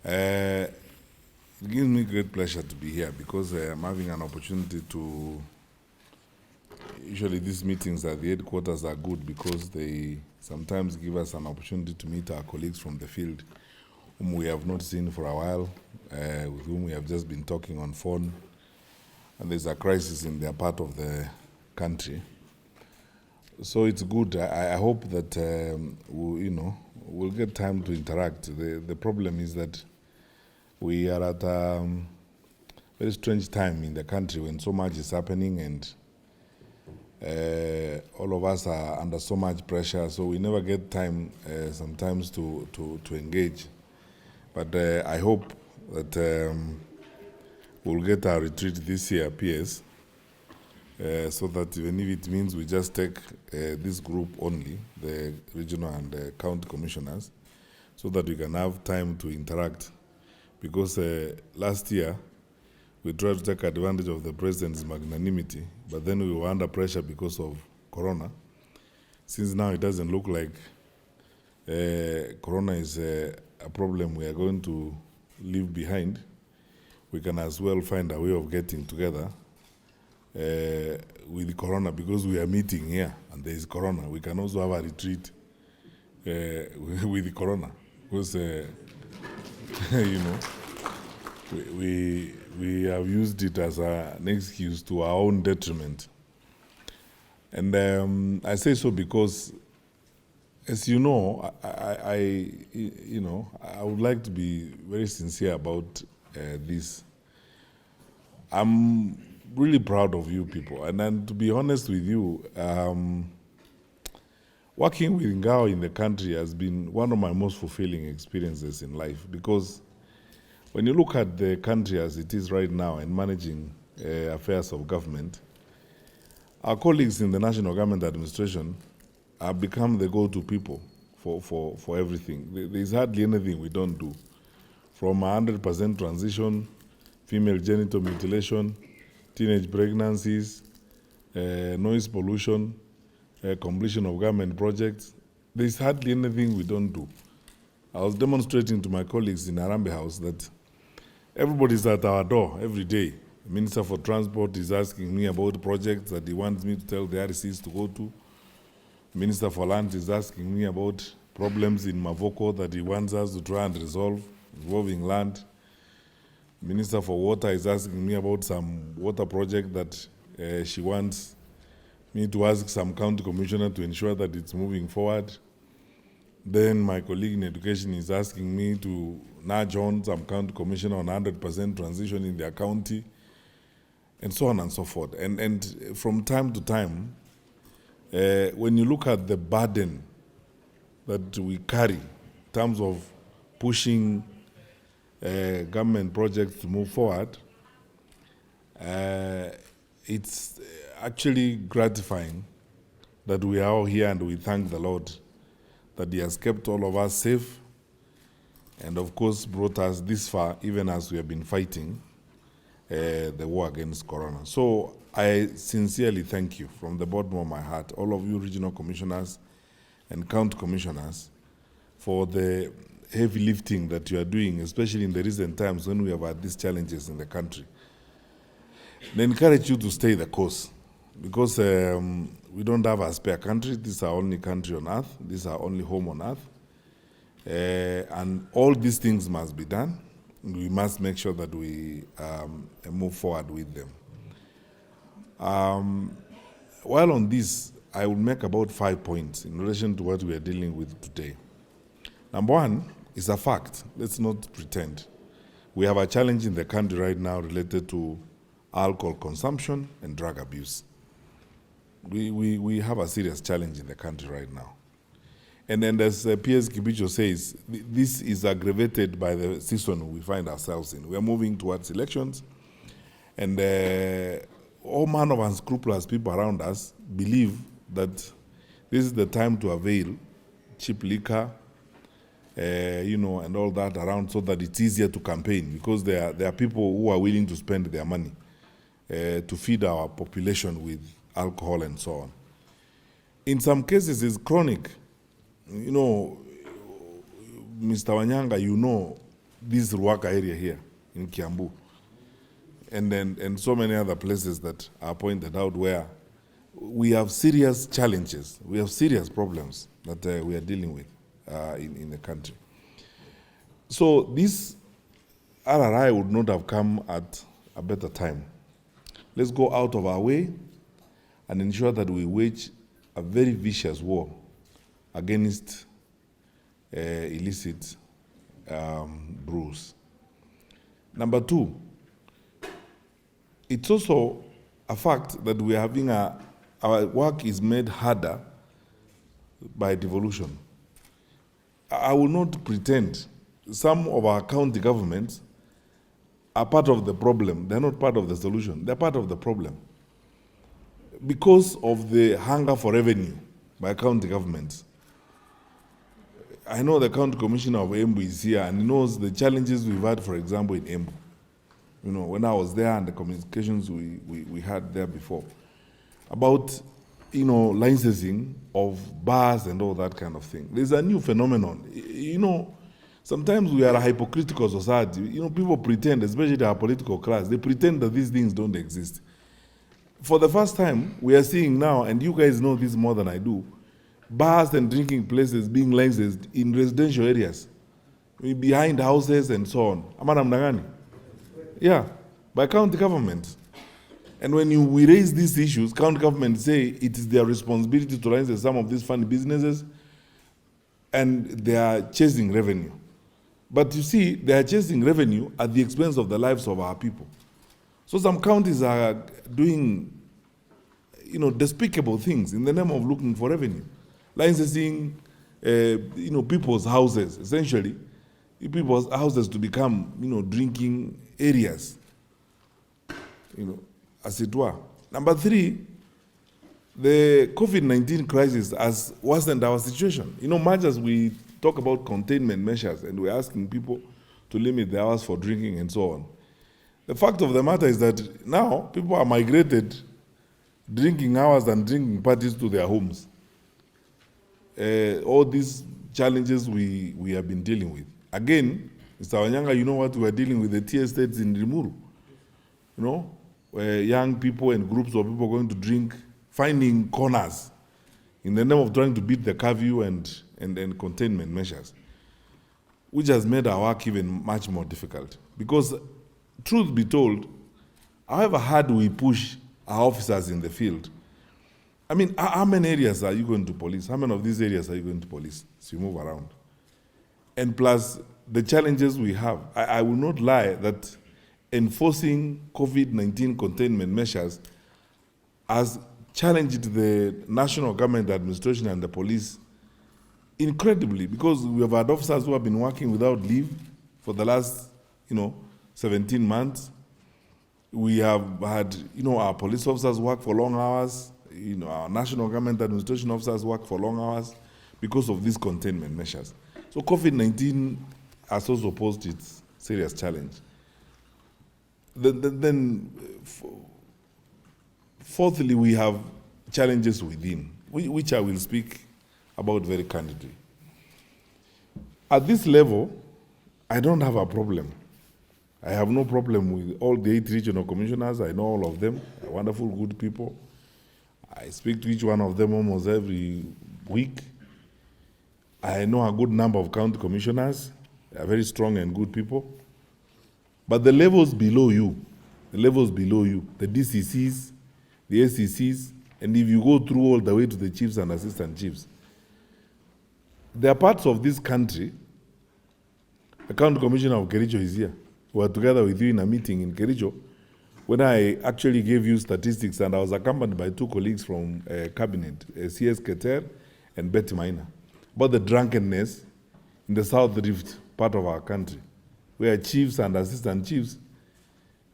It gives me great pleasure to be here because I'm having an opportunity to. Usually, these meetings at the headquarters are good because they sometimes give us an opportunity to meet our colleagues from the field, whom we have not seen for a while, with whom we have just been talking on phone, and there's a crisis in their part of the country. So it's good. I hope that we'll get time to interact. The problem is that we are at a very strange time in the country when so much is happening and all of us are under so much pressure, so we never get time sometimes to engage. But I hope that we'll get our retreat this year, PS, so that even if it means we just take this group only, the regional and county commissioners, so that we can have time to interact. Because last year, we tried to take advantage of the president's magnanimity, but then we were under pressure because of Corona. Since now it doesn't look like Corona is a problem we are going to leave behind, we can as well find a way of getting together with Corona, because we are meeting here and there is Corona. We can also have a retreat with Corona, because we have used it as an excuse to our own detriment. And I say so because, as you know, I would like to be very sincere about this. I'm really proud of you people, and then to be honest with you, working with Ngao in the country has been one of my most fulfilling experiences in life, because when you look at the country as it is right now and managing affairs of government, our colleagues in the National Government Administration have become the go-to people for everything. There's hardly anything we don't do. From 100% transition, female genital mutilation, teenage pregnancies, noise pollution, completion of government projects. There's hardly anything we don't do. I was demonstrating to my colleagues in Harambee House that everybody's at our door every day. The Minister for Transport is asking me about projects that he wants me to tell the RCs to go to. The Minister for Land is asking me about problems in Mavoko that he wants us to try and resolve involving land. The Minister for Water is asking me about some water project that she wants me to ask some county commissioner to ensure that it's moving forward. Then my colleague in education is asking me to nudge on some county commissioner on 100% transition in their county, and so on and so forth. And from time to time, when you look at the burden that we carry in terms of pushing government projects to move forward, it's actually gratifying that we are all here, and we thank the Lord that He has kept all of us safe and, of course, brought us this far, even as we have been fighting the war against Corona. So I sincerely thank you from the bottom of my heart, all of you regional commissioners and county commissioners, for the heavy lifting that you are doing, especially in the recent times when we have had these challenges in the country. They encourage you to stay the course, because we don't have a spare country. This is our only country on earth. This is our only home on earth. And all these things must be done. We must make sure that we move forward with them. While on this, I will make about 5 points in relation to what we are dealing with today. Number one is a fact. Let's not pretend. We have a challenge in the country right now related to alcohol consumption and drug abuse. We have a serious challenge in the country right now. And then, as Karanja Kibicho says, this is aggravated by the season we find ourselves in. We are moving towards elections, and all manner of unscrupulous people around us believe that this is the time to avail cheap liquor, and all that around, so that it's easier to campaign, because there are people who are willing to spend their money to feed our population with alcohol and so on. In some cases, it's chronic. Mr. Wanyanga, this Ruaka area here in Kiambu, and so many other places that are pointed out where we have serious challenges, we have serious problems that we are dealing with in the country. So this RRI would not have come at a better time. Let's go out of our way and ensure that we wage a very vicious war against illicit brews. Number two, it's also a fact that we are having our work is made harder by devolution. I will not pretend some of our county governments are part of the problem. They're not part of the solution. They're part of the problem. Because of the hunger for revenue by county governments. I know the county commissioner of Embu is here and he knows the challenges we've had, for example, in Embu. You know, when I was there and the communications we had there before about, you know, licensing of bars and all that kind of thing. There's a new phenomenon. You know, sometimes we are a hypocritical society. You know, people pretend, especially our political class, they pretend that these things don't exist. For the first time, we are seeing now, and you guys know this more than I do, bars and drinking places being licensed in residential areas, behind houses and so on. Amana mnangani? Yeah, by county government. And when we raise these issues, county government say it is their responsibility to license some of these funny businesses, and they are chasing revenue. But you see, they are chasing revenue at the expense of the lives of our people. So some counties are doing, you know, despicable things in the name of looking for revenue. Licensing, you know, people's houses, essentially, people's houses to become, you know, drinking areas, you know, as it were. Number three, the COVID-19 crisis has worsened our situation. You know, much as we talk about containment measures and we're asking people to limit the hours for drinking and so on, the fact of the matter is that now people are migrated drinking hours and drinking parties to their homes. All these challenges we have been dealing with. Again, Mr. Wanyanga, you know what we are dealing with, the tea estates in Limuru. You know, where young people and groups of people are going to drink, finding corners in the name of trying to beat the curfew and containment measures, which has made our work even much more difficult. Because, truth be told, however hard we push our officers in the field, I mean, how many areas are you going to police? How many of these areas are you going to police as you move around? And plus, the challenges we have, I will not lie that enforcing COVID-19 containment measures has challenged the national government administration and the police incredibly, because we have had officers who have been working without leave for the last, 17 months. We have had, our police officers work for long hours. Our national government administration officers work for long hours because of these containment measures. So COVID-19 has also posed its serious challenge. Then fourthly, we have challenges within, which I will speak about very candidly. At this level, I don't have a problem. I have no problem with all the 8 regional commissioners. I know all of them. They're wonderful, good people. I speak to each one of them almost every week. I know a good number of county commissioners. They are very strong and good people. But the levels below you, the DCCs, the SCCs, and if you go through all the way to the chiefs and assistant chiefs, there are parts of this country. The county commissioner of Kericho is here. We were together with you in a meeting in Kericho when I actually gave you statistics, and I was accompanied by 2 colleagues from cabinet, CS Keter and Betty Maina, about the drunkenness in the South Rift part of our country, where chiefs and assistant chiefs,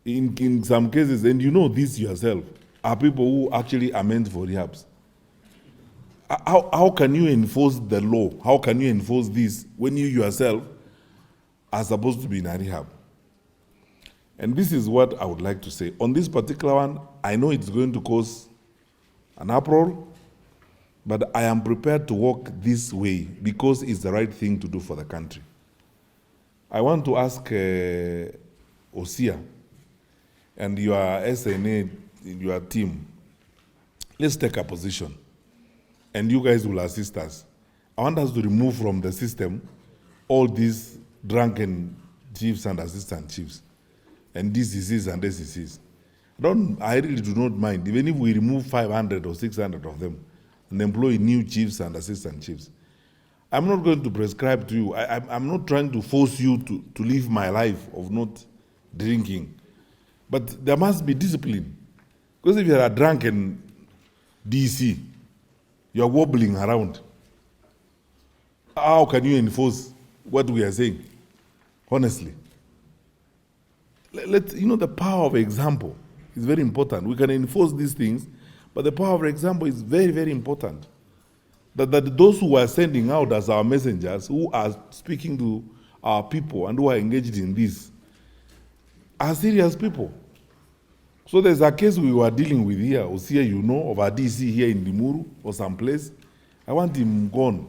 in some cases, and you know this yourself, are people who actually are meant for rehabs. How can you enforce the law? How can you enforce this when you yourself are supposed to be in a rehab? And this is what I would like to say. On this particular one, I know it's going to cause an uproar, but I am prepared to walk this way because it's the right thing to do for the country. I want to ask Osia and your SNA, your team, let's take a position. And you guys will assist us. I want us to remove from the system all these drunken chiefs and assistant chiefs, and DCCs and SCCs. I really do not mind, even if we remove 500 or 600 of them and employ new chiefs and assistant chiefs. I'm not going to prescribe to you. I'm not trying to force you to live my life of not drinking. But there must be discipline. Because if you're a drunken DC, you're wobbling around, how can you enforce what we are saying? Honestly. The power of example is very important. We can enforce these things, but the power of example is very, very important. That those who are sending out as our messengers, who are speaking to our people and who are engaged in this, are serious people. So there's a case we were dealing with here, Osia, of a DC here in Limuru or someplace. I want him gone.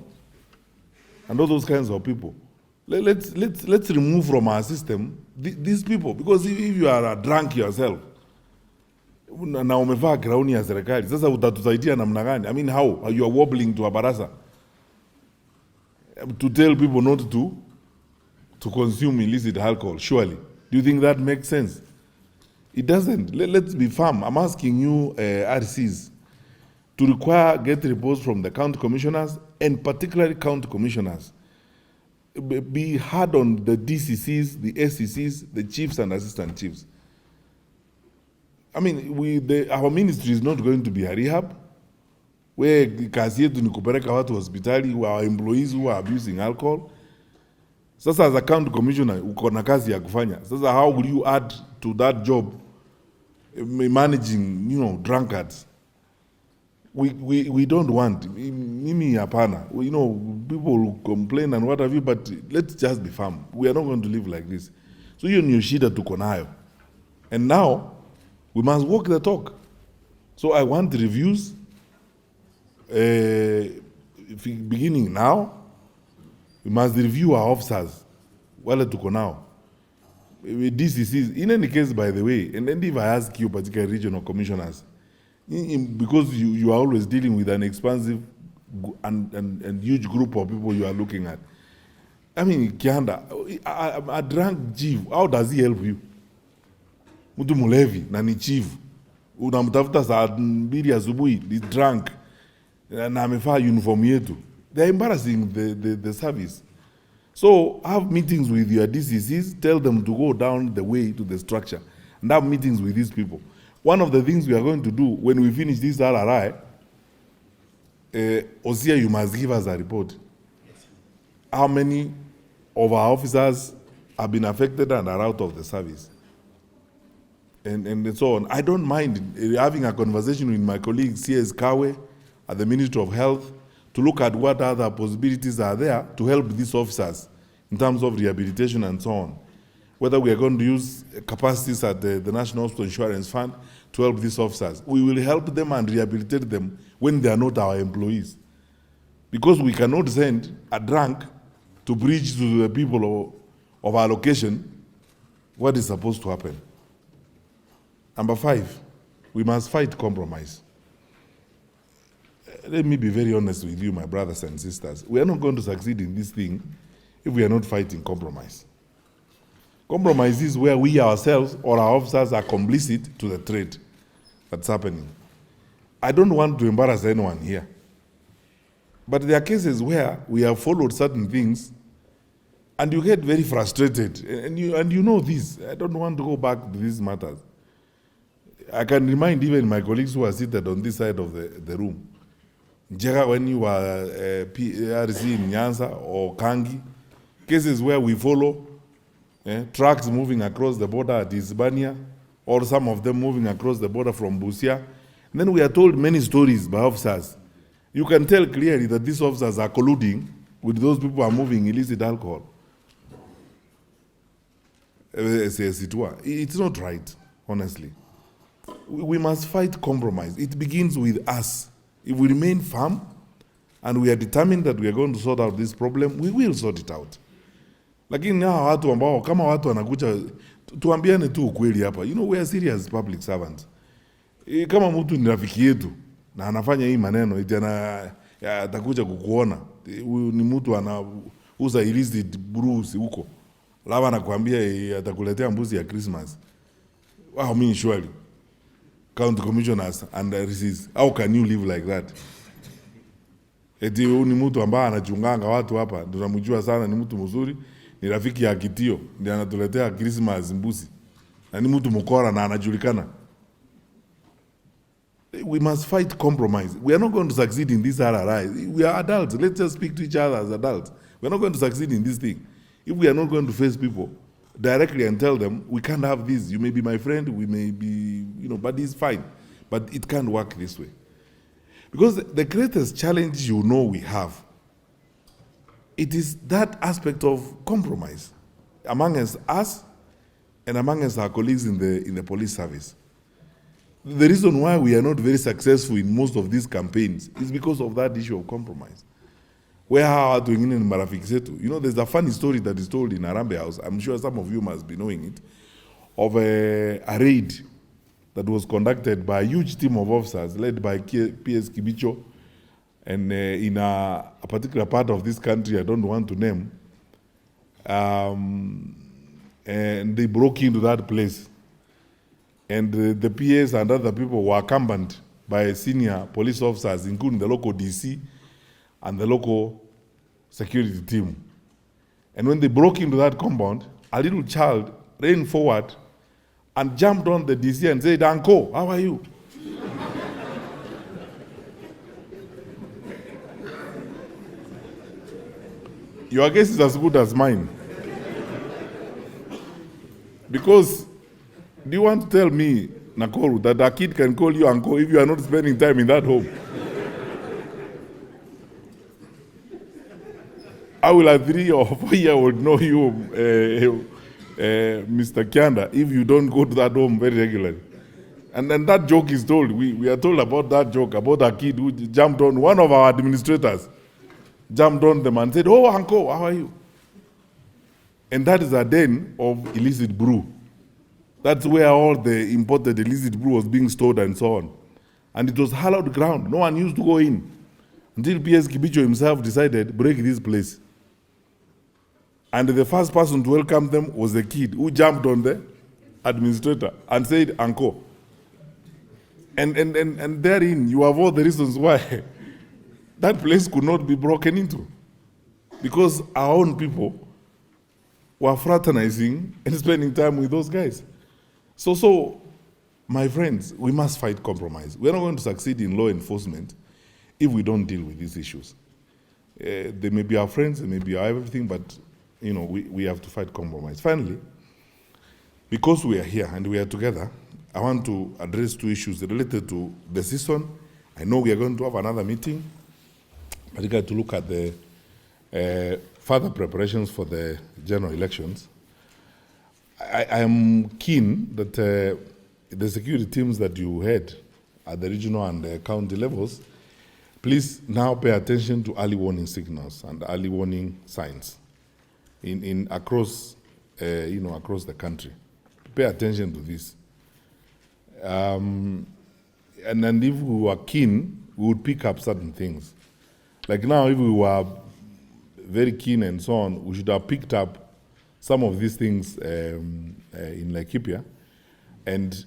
And all those kinds of people. Let's remove from our system these people, because if you are a drunk yourself, na umevaa crown ya serikali, sasa utatusaidia namna gani? I mean, how you are wobbling to a baraza to tell people not to consume illicit alcohol? Surely, do you think that makes sense? It doesn't. Let's be firm. I'm asking you, RCs, to require get reports from the county commissioners, and particularly county commissioners. Be hard on the DCCs, the SCCs, the chiefs and assistant chiefs. I mean, our ministry is not going to be a rehab where kazi yetu ni kupeleka watu hospitali, our employees who are abusing alcohol. Sasa as a county commissioner, uko na kazi ya kufanya. Sasa how will you add to that job managing, drunkards? We don't want. Mimi hapana. People will complain and what have you, but let's just be firm. We are not going to live like this. So hiyo ni shida tuko nayo. And now, we must walk the talk. So I want reviews beginning now. We must review our officers. Wale tuko now. DCCs, in any case, by the way, and then if I ask you, particular regional commissioners, because you are always dealing with an expansive and huge group of people you are looking at. I mean, Kianda, a drunk chief, how does he help you? Mtu mulevi na ni chief, unamtafuta saa 2 asubuhi, he's drunk na amevaa uniform yetu. They're embarrassing the service. So have meetings with your DCCs, tell them to go down the way to the structure and have meetings with these people. One of the things we are going to do when we finish this RRI, Osia, you must give us a report. How many of our officers have been affected and are out of the service? And so on. I don't mind having a conversation with my colleague CS Kawe at the Ministry of Health to look at what other possibilities are there to help these officers in terms of rehabilitation and so on. Whether we are going to use capacities at the National Hospital Insurance Fund to help these officers. We will help them and rehabilitate them when they are not our employees. Because we cannot send a drunk to preach to the people of our location what is supposed to happen. Number 5, we must fight compromise. Let me be very honest with you, my brothers and sisters. We are not going to succeed in this thing if we are not fighting compromise. Compromise is where we ourselves or our officers are complicit to the trade that's happening. I don't want to embarrass anyone here. But there are cases where we have followed certain things and you get very frustrated. And you know this. I don't want to go back to these matters. I can remind even my colleagues who are seated on this side of the room. Njega, when you were RRI in Nyanza or Kangi, cases where we follow trucks moving across the border at Hispania, or some of them moving across the border from Busia. And then we are told many stories by officers. You can tell clearly that these officers are colluding with those people who are moving illicit alcohol. It's not right, honestly. We must fight compromise. It begins with us. If we remain firm and we are determined that we are going to sort out this problem, we will sort it out. Lakini hawa watu ambao kama watu wanakuja, tuambiane tu ukweli hapa. We are serious public servants. Kama mtu ni rafiki yetu na anafanya hii maneno eti atakuja kukuona, huyu ni mtu anauza illicit brews huko, labda anakuambia atakuletea mbuzi ya Christmas. Wow, me surely county commissioners and RCs, how can you live like that? Eti huyu ni mtu ambaye anachunganga watu hapa, tunamjua sana, ni mtu mzuri, ni rafiki ya Kitio, ndiye anatuletea Christmas mbuzi, na ni mtu mkora na anajulikana. We must fight compromise. We are not going to succeed in this RRI. We are adults. Let's just speak to each other as adults. We are not going to succeed in this thing if we are not going to face people directly and tell them, we can't have this. You may be my friend, we may be, but it's fine. But it can't work this way. Because the greatest challenge we have, it is that aspect of compromise amongst us and amongst our colleagues in the police service. The reason why we are not very successful in most of these campaigns is because of that issue of compromise. Where are we doing in marafiki zetu? There's a funny story that is told in Harambee House. I'm sure some of you must be knowing it, of a raid that was conducted by a huge team of officers led by KBC Kibicho, and in a particular part of this country I don't want to name, and they broke into that place. And the PAs and other people were accompanied by senior police officers, including the local DC and the local security team. And when they broke into that compound, a little child ran forward and jumped on the DC and said, "Uncle, how are you?" Your guess is as good as mine. Because do you want to tell me, Nakoru, that a kid can call you uncle if you are not spending time in that home? How will a 3 or 4-year-old know you, Mr. Kianda, if you don't go to that home very regularly? And then that joke is told. We are told about that joke, about a kid who jumped on, one of our administrators jumped on them and said, "Oh, uncle, how are you?" And that is a den of illicit brew. That's where all the imported illicit brew was being stored and so on. And it was hallowed ground. No one used to go in until PS Kibicho himself decided, break this place. And the first person to welcome them was the kid who jumped on the administrator and said, "Uncle." And therein you have all the reasons why that place could not be broken into. Because our own people were fraternizing and spending time with those guys. So, my friends, we must fight compromise. We're not going to succeed in law enforcement if we don't deal with these issues. They may be our friends, they may be our everything, but we have to fight compromise. Finally, because we are here and we are together, I want to address 2 issues related to the season. I know we are going to have another meeting, particularly to look at the further preparations for the general elections. I am keen that the security teams that you had at the regional and the county levels, please now pay attention to early warning signals and early warning signs in across across the country. Pay attention to this. And if we were keen, we would pick up certain things. Like now, if we were very keen and so on, we should have picked up some of these things in Laikipia and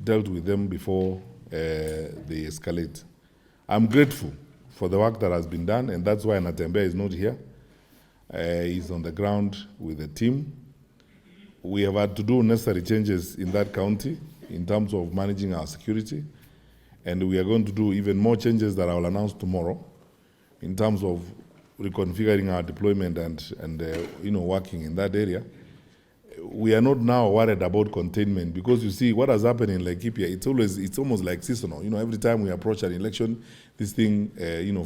dealt with them before they escalate. I'm grateful for the work that has been done, and that's why Natembe is not here. He's on the ground with the team. We have had to do necessary changes in that county in terms of managing our security, and we are going to do even more changes that I will announce tomorrow in terms of reconfiguring our deployment and working in that area. We are not now worried about containment because you see what has happened in Laikipia. It's almost like seasonal. Every time we approach an election, this thing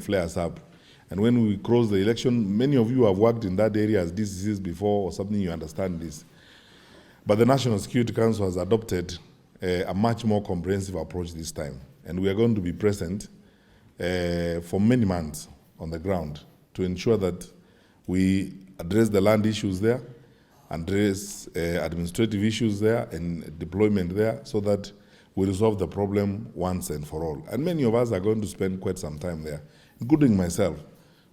flares up. And when we cross the election, many of you have worked in that area as DCCs before or something. You understand this. But the National Security Council has adopted a much more comprehensive approach this time, and we are going to be present for many months on the ground to ensure that we address the land issues there, address administrative issues there and deployment there, so that we resolve the problem once and for all. And many of us are going to spend quite some time there, including myself,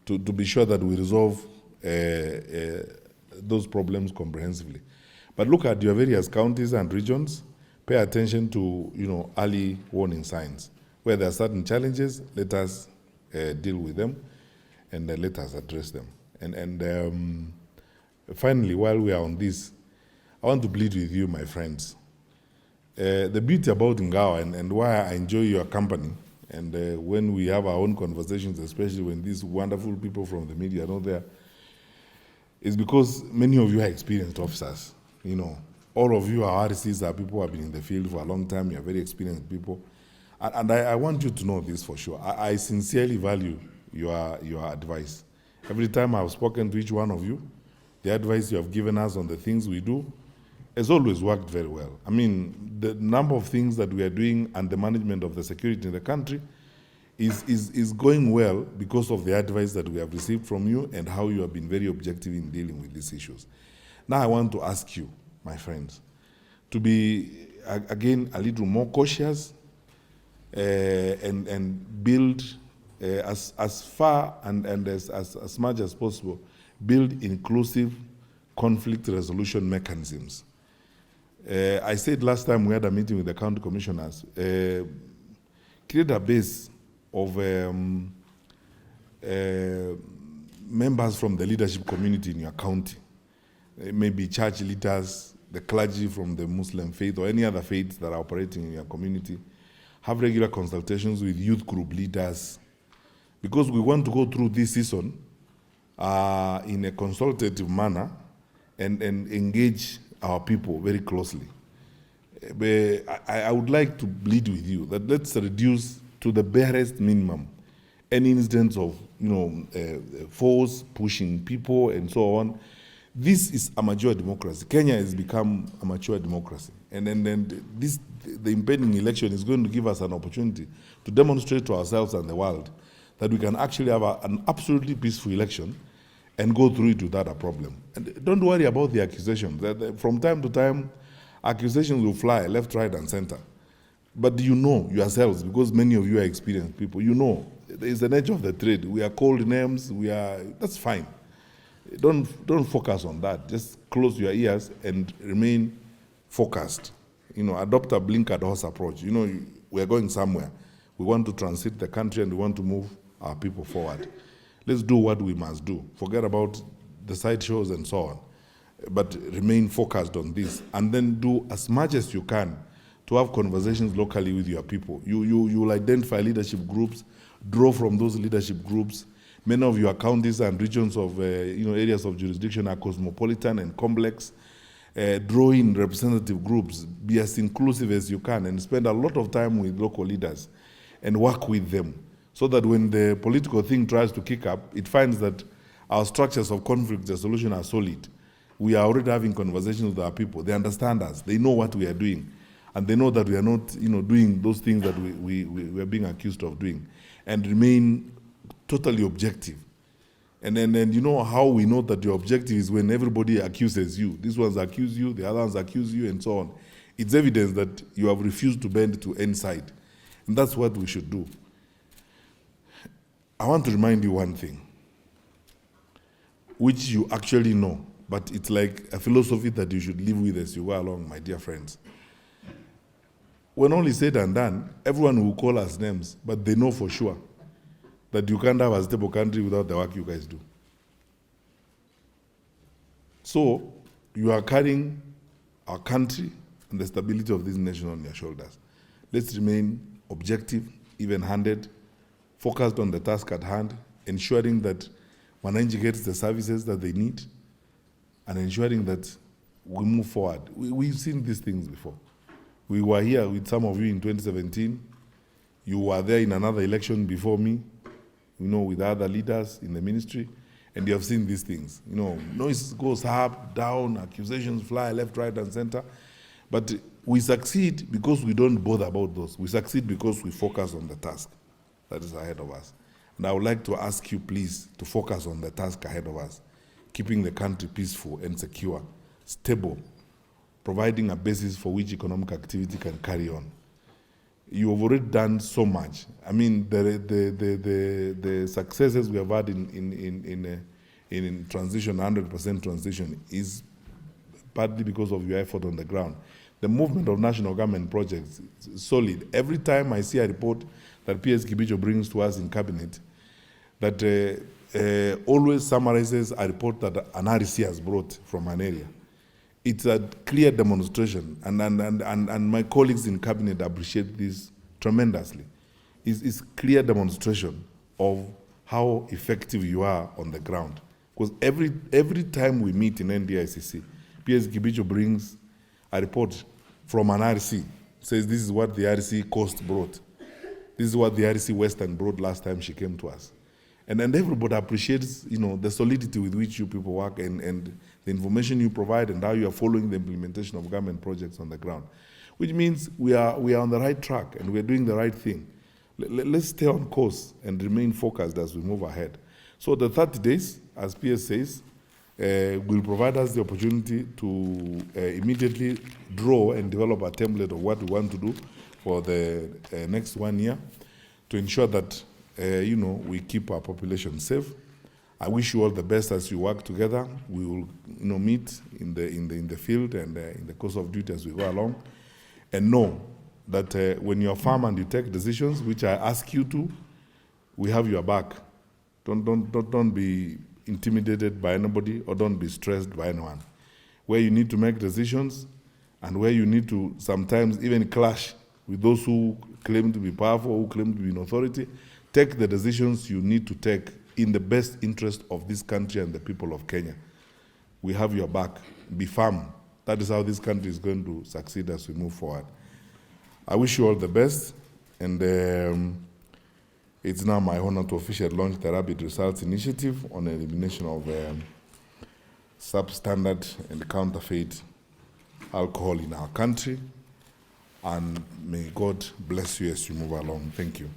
to be sure that we resolve those problems comprehensively. But look at your various counties and regions. Pay attention to early warning signs. Where there are certain challenges, let us deal with them, and let us address them. And finally, while we are on this, I want to plead with you, my friends. The beauty about Ngawa and why I enjoy your company, and when we have our own conversations, especially when these wonderful people from the media are not there, is because many of you are experienced officers. All of you are RCs, are people who have been in the field for a long time. You are very experienced people. And I want you to know this for sure. I sincerely value your advice. Every time I've spoken to each one of you, the advice you have given us on the things we do has always worked very well. I mean, the number of things that we are doing and the management of the security in the country is going well because of the advice that we have received from you and how you have been very objective in dealing with these issues. Now I want to ask you, my friends, to be, again, a little more cautious and build as far and as much as possible, build inclusive conflict resolution mechanisms. I said last time we had a meeting with the county commissioners, create a base of members from the leadership community in your county, maybe church leaders, the clergy from the Muslim faith or any other faiths that are operating in your community. Have regular consultations with youth group leaders, because we want to go through this season in a consultative manner and engage our people very closely. But I would like to plead with you that let's reduce to the barest minimum any incidents of force, pushing people, and so on. This is a mature democracy. Kenya has become a mature democracy. And then the impending election is going to give us an opportunity to demonstrate to ourselves and the world that we can actually have an absolutely peaceful election and go through it without a problem. And don't worry about the accusations. From time to time, accusations will fly left, right, and center. But you know yourselves, because many of you are experienced people, it's the nature of the trade. We are called names, that's fine. Don't focus on that. Just close your ears and remain focused. Adopt a blinkered horse approach. We are going somewhere. We want to transit the country and we want to move our people forward. Let's do what we must do. Forget about the side shows and so on. But remain focused on this. And then do as much as you can to have conversations locally with your people. You will identify leadership groups, draw from those leadership groups. Many of your counties and regions of areas of jurisdiction are cosmopolitan and complex. Draw in representative groups, be as inclusive as you can, and spend a lot of time with local leaders and work with them, so that when the political thing tries to kick up, it finds that our structures of conflict resolution are solid. We are already having conversations with our people. They understand us. They know what we are doing. And they know that we are not doing those things that we are being accused of doing. And remain totally objective. And then how we know that your objective is when everybody accuses you. These ones accuse you, the other ones accuse you, and so on. It's evidence that you have refused to bend to any side. And that's what we should do. I want to remind you one thing, which you actually know, but it's like a philosophy that you should live with as you go along, my dear friends. When all is said and done, everyone will call us names, but they know for sure that you can't have a stable country without the work you guys do. So, you are carrying our country and the stability of this nation on your shoulders. Let's remain objective, even-handed, focused on the task at hand, ensuring that Mwananchi gets the services that they need, and ensuring that we move forward. We've seen these things before. We were here with some of you in 2017. You were there in another election before me, with other leaders in the ministry, and you have seen these things. Noise goes up, down, accusations fly left, right, and center. But we succeed because we don't bother about those. We succeed because we focus on the task that is ahead of us. And I would like to ask you, please, to focus on the task ahead of us. keeping the country peaceful and secure, stable, providing a basis for which economic activity can carry on. You have already done so much. I mean, the successes we have had in transition, 100% transition, is partly because of your effort on the ground. The movement of national government projects is solid. Every time I see a report that PS Kibicho brings to us in cabinet, that always summarizes a report that an RRI has brought from an area. It's a clear demonstration, and my colleagues in cabinet appreciate this tremendously. It's clear demonstration of how effective you are on the ground. Because every time we meet in NDICC, PS Kibicho brings a report from an RRI, says this is what the RRI Coast brought. This is what the RRI Western brought last time she came to us. And everybody appreciates, the solidity with which you people work and the information you provide and how you are following the implementation of government projects on the ground, which means we are on the right track and we are doing the right thing. Let's stay on course and remain focused as we move ahead. So the 30 days, as PS says, will provide us the opportunity to immediately draw and develop a template of what we want to do for the next 1 year to ensure that we keep our population safe. I wish you all the best as you work together. We will, meet in the field and in the course of duty as we go along, and know that when you're firm and you take decisions, which I ask you to, we have your back. Don't be intimidated by anybody or don't be stressed by anyone. Where you need to make decisions and where you need to sometimes even clash with those who claim to be powerful, who claim to be in authority, take the decisions you need to take in the best interest of this country and the people of Kenya. We have your back. Be firm. That is how this country is going to succeed as we move forward. I wish you all the best, and it's now my honor to officially launch the Rapid Results Initiative on the elimination of substandard and counterfeit alcohol in our country. And may God bless you as you move along. Thank you.